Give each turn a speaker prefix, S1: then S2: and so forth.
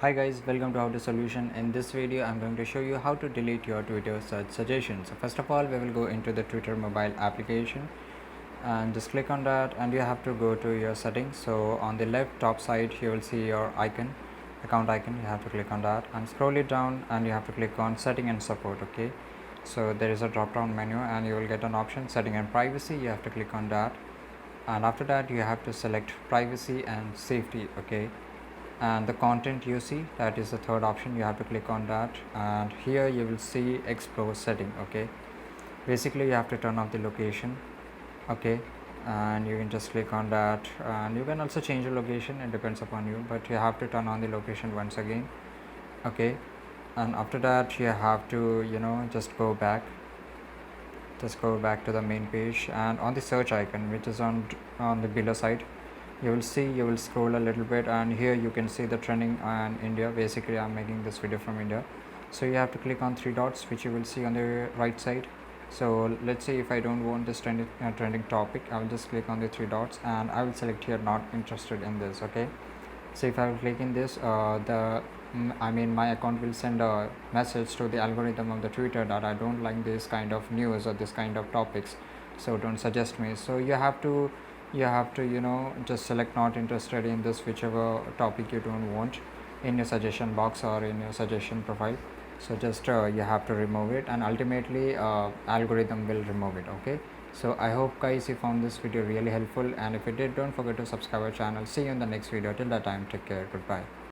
S1: Hi guys, welcome to How to Solution. In this video, I'm going to show you how to delete your Twitter search suggestions. So first of all, we will go into the Twitter mobile application and just click on that, and you have to go to your settings. So on the left top side, you will see your icon, account icon. You have to click on that and scroll it down, and you have to click on setting and support. Okay, so there is a drop down menu, and you will get an option setting and privacy. You have to click on that, and after that you have to select privacy and safety. Okay, and the content you see, that is the third option. You have to click on that, and here you will see explore setting. Okay, basically you have to turn off the location. Okay, and you can just click on that, and you can also change the location, it depends upon you, but you have to turn on the location once again. Okay, and after that you have to just go back to the main page, and on the search icon, which is on the below side, you will scroll a little bit, and here you can see the trending on India. Basically I'm making this video from India, so you have to click on three dots, which you will see on the right side. So let's say if I don't want this trending topic, I will just click on the three dots, and I will select here not interested in this. Okay, so if I will click in this, my account will send a message to the algorithm of the Twitter that I don't like this kind of news or this kind of topics, so don't suggest me. So you have to just select not interested in this, whichever topic you don't want, in your suggestion box or in your suggestion profile. So just you have to remove it, and ultimately algorithm will remove it. Okay, so I hope guys you found this video really helpful, and if you did, don't forget to subscribe our channel. See you in the next video. Till that time, take care. Goodbye.